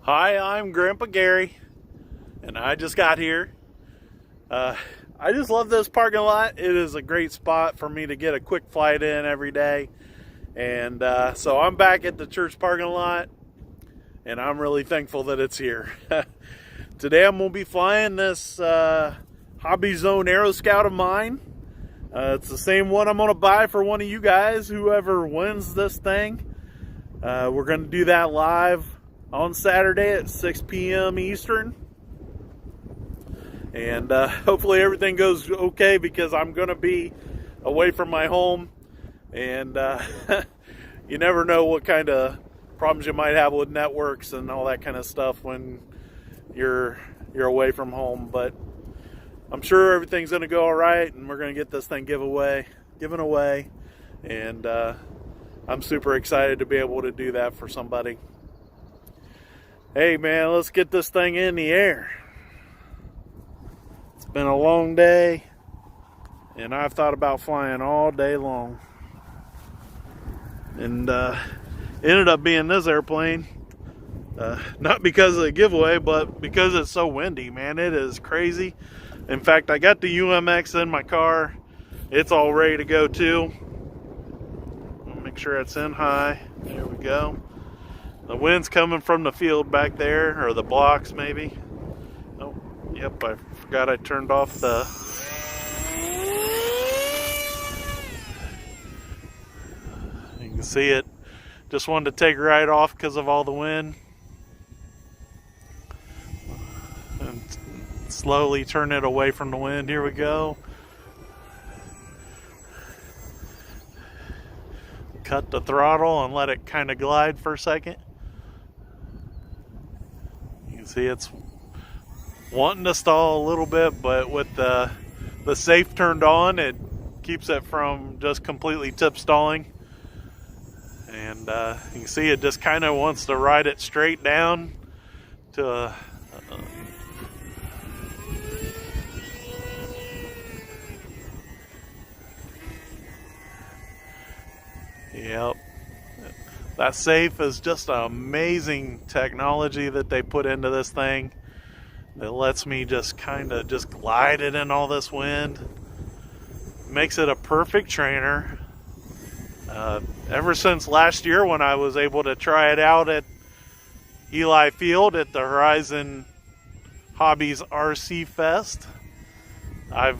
Hi, I'm Grandpa Gary, and I just got here. I just love this parking lot. It is a great spot for me to get a quick flight in every day. And so I'm back at the church parking lot, and I'm really thankful that it's here. Today I'm going to be flying this Hobbyzone Aeroscout of mine. It's the same one I'm going to buy for one of you guys, whoever wins this thing. We're going to do that live on Saturday at 6 p.m. Eastern. And hopefully everything goes okay, because I'm going to be away from my home. And you never know what kind of problems you might have with networks and all that kind of stuff when you're away from home. But I'm sure everything's going to go all right, and we're going to get this thing given away. And I'm super excited to be able to do that for somebody. Hey man, let's get this thing in the air. It's been a long day, and I've thought about flying all day long. And ended up being this airplane. Not because of the giveaway, but because it's so windy, man. It is crazy. In fact, I got the UMX in my car. It's all ready to go too. I'll make sure it's in high. There we go. The wind's coming from the field back there, or the blocks maybe. Oh, yep, I forgot I turned off the... You can see it. Just wanted to take right off because of all the wind. And slowly turn it away from the wind. Here we go. Cut the throttle and let it kind of glide for a second. You can see it's wanting to stall a little bit, but with the safe turned on, it keeps it from just completely tip stalling. And you can see it just kind of wants to ride it straight down to yep. That safe is just an amazing technology that they put into this thing that lets me just kind of just glide it in all this wind. Makes it a perfect trainer. Ever since last year, when I was able to try it out at Eli Field at the Horizon Hobbies RC Fest, I've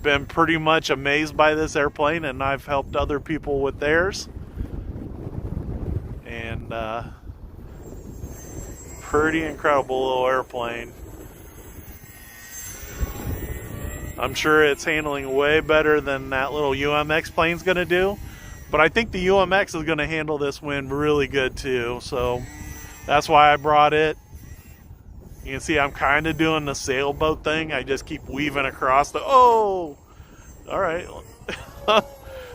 been pretty much amazed by this airplane, and I've helped other people with theirs. And pretty incredible little airplane. I'm sure it's handling way better than that little UMX plane's going to do. But I think the UMX is going to handle this wind really good too. So that's why I brought it. You can see I'm kind of doing the sailboat thing. I just keep weaving across the... Oh! Alright.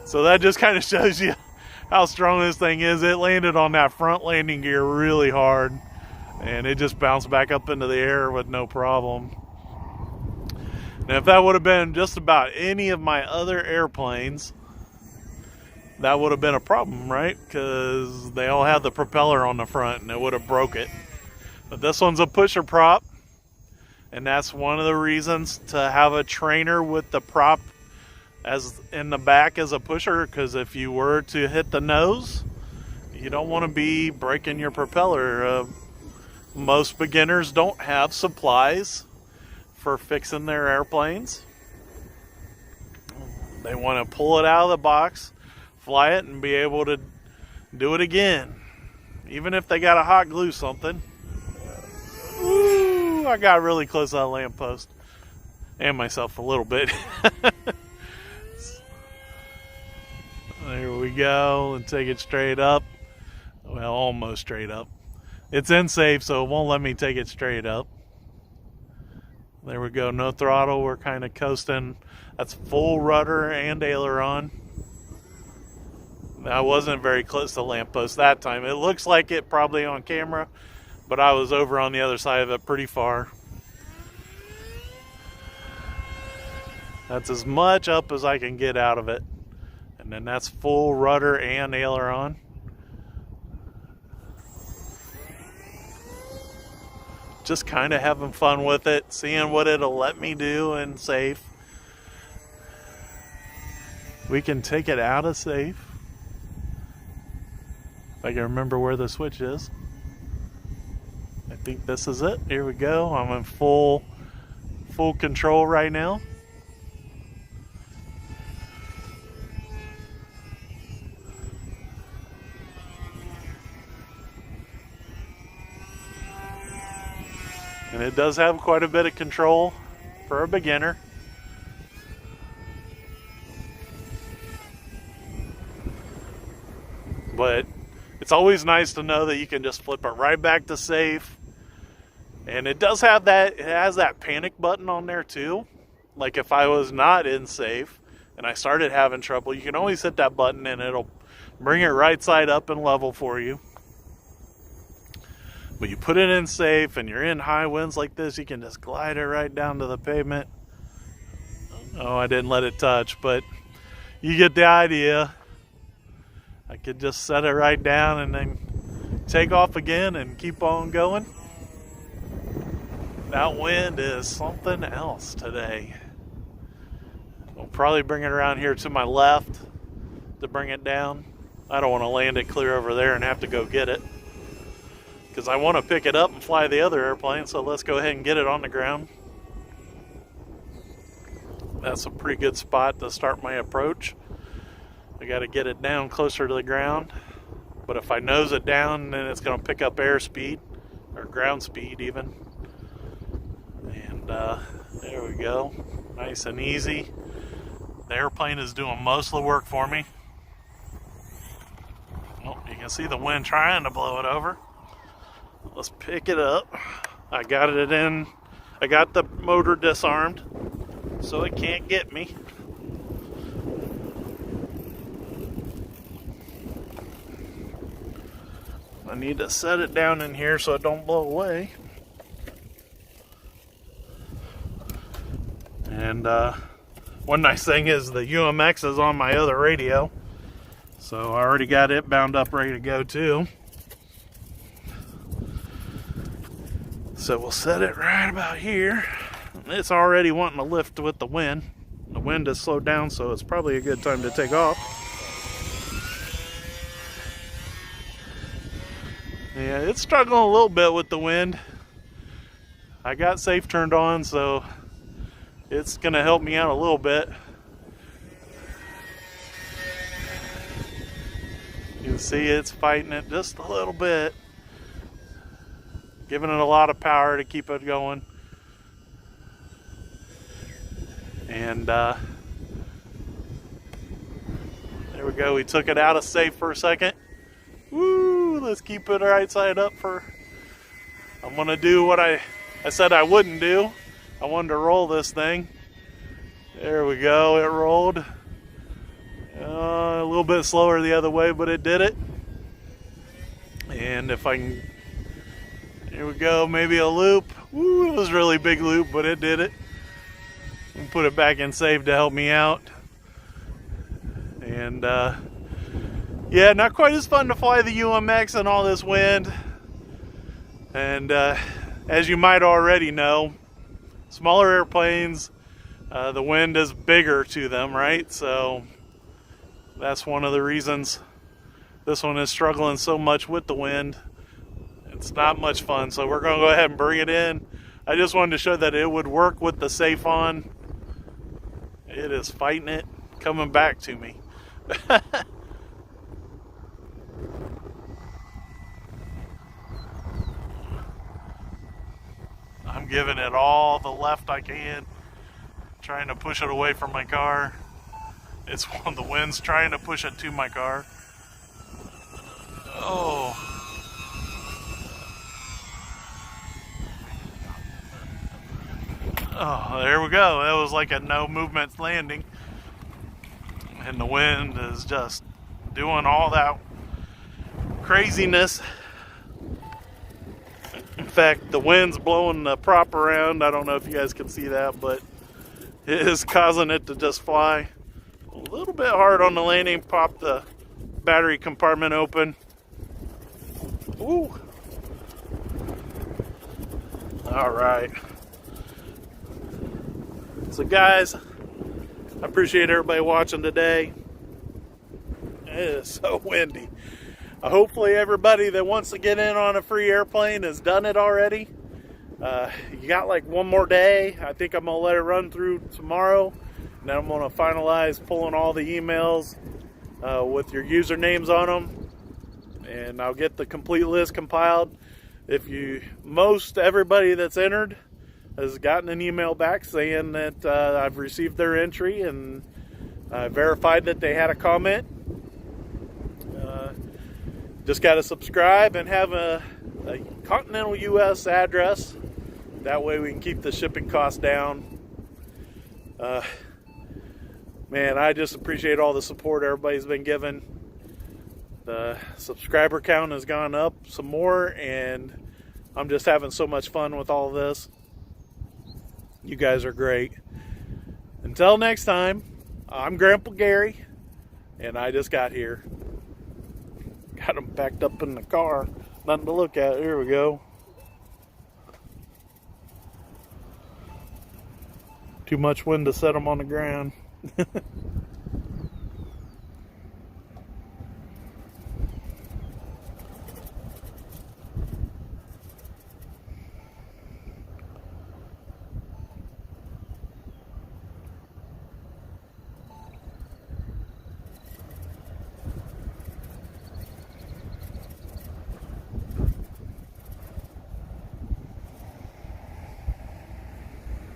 So that just kind of shows you how strong this thing is. It landed on that front landing gear really hard. And it just bounced back up into the air with no problem. Now, if that would have been just about any of my other airplanes, that would have been a problem, right? Because they all have the propeller on the front, and it would have broke it. But this one's a pusher prop, and that's one of the reasons to have a trainer with the prop as in the back as a pusher, because if you were to hit the nose, you don't want to be breaking your propeller. Most beginners don't have supplies for fixing their airplanes. They want to pull it out of the box, fly it, and be able to do it again, even if they got to hot glue something. Ooh, I got really close to that lamppost and myself a little bit. There we go, and take it straight up. Well, almost straight up. It's in safe, so it won't let me take it straight up. There we go, no throttle. We're kind of coasting. That's full rudder and aileron. I wasn't very close to the lamppost that time. It looks like it probably on camera, but I was over on the other side of it pretty far. That's as much up as I can get out of it. And then that's full rudder and aileron. just kind of having fun with it, seeing what it'll let me do in safe. We can take it out of safe. If I can remember where the switch is. I think this is it. Here we go. I'm in full control right now. And it does have quite a bit of control for a beginner. But it's always nice to know that you can just flip it right back to safe. And it does have that, it has that panic button on there too. Like if I was not in safe and I started having trouble, you can always hit that button and it'll bring it right side up and level for you. But you put it in safe and you're in high winds like this, you can just glide it right down to the pavement. Oh, I didn't let it touch, but you get the idea. I could just set it right down and then take off again and keep on going. That wind is something else today. I'll probably bring it around here to my left to bring it down. I don't want to land it clear over there and have to go get it, because I want to pick it up and fly the other airplane, so let's go ahead and get it on the ground. That's a pretty good spot to start my approach. I got to get it down closer to the ground, but if I nose it down, then it's going to pick up airspeed, or ground speed even. And there we go, nice and easy. The airplane is doing most of the work for me. Oh, you can see the wind trying to blow it over. Let's pick it up. I got it in. I got the motor disarmed, so it can't get me. I need to set it down in here so it don't blow away. And one nice thing is the UMX is on my other radio, so I already got it bound up ready to go too. So we'll set it right about here. It's already wanting to lift with the wind. The wind has slowed down, so it's probably a good time to take off. Yeah, it's struggling a little bit with the wind. I got safe turned on, so it's gonna help me out a little bit. You can see it's fighting it just a little bit, giving it a lot of power to keep it going. And there we go. We took it out of safe for a second. Woo! Let's keep it right side up for. I'm gonna do what I said I wouldn't do. I wanted to roll this thing. There we go. It rolled. A little bit slower the other way, but it did it. And if I can, here we go. Maybe a loop. Woo! It was a really big loop, but it did it. We'll put it back in safe to help me out. And yeah, not quite as fun to fly the UMX in all this wind. And as you might already know, smaller airplanes, the wind is bigger to them, right? So that's one of the reasons this one is struggling so much with the wind. It's not much fun, so we're going to go ahead and bring it in. I just wanted to show that it would work with the safe on. It is fighting it, coming back to me. I'm giving it all the left I can, trying to push it away from my car. It's one of the winds trying to push it to my car. Oh. Oh, there we go. That was like a no movement landing. And the wind is just doing all that craziness. In fact, the wind's blowing the prop around. I don't know if you guys can see that, but it is causing it to just fly. A little bit hard on the landing. Pop the battery compartment open. Ooh. All right. So guys, I appreciate everybody watching today. It is so windy. Hopefully everybody that wants to get in on a free airplane has done it already. You got like one more day. I think I'm going to let it run through tomorrow. And then I'm going to finalize pulling all the emails with your usernames on them. And I'll get the complete list compiled. Most everybody that's entered has gotten an email back saying that I've received their entry and verified that they had a comment. Just got to subscribe and have a continental U.S. address. That way we can keep the shipping costs down. Man, I just appreciate all the support everybody's been giving. The subscriber count has gone up some more, and I'm just having so much fun with all this. You guys are great. Until next time, I'm Grandpa Gary, and I just got here. Got them packed up in the car. Nothing to look at. Here we go. Too much wind to set them on the ground.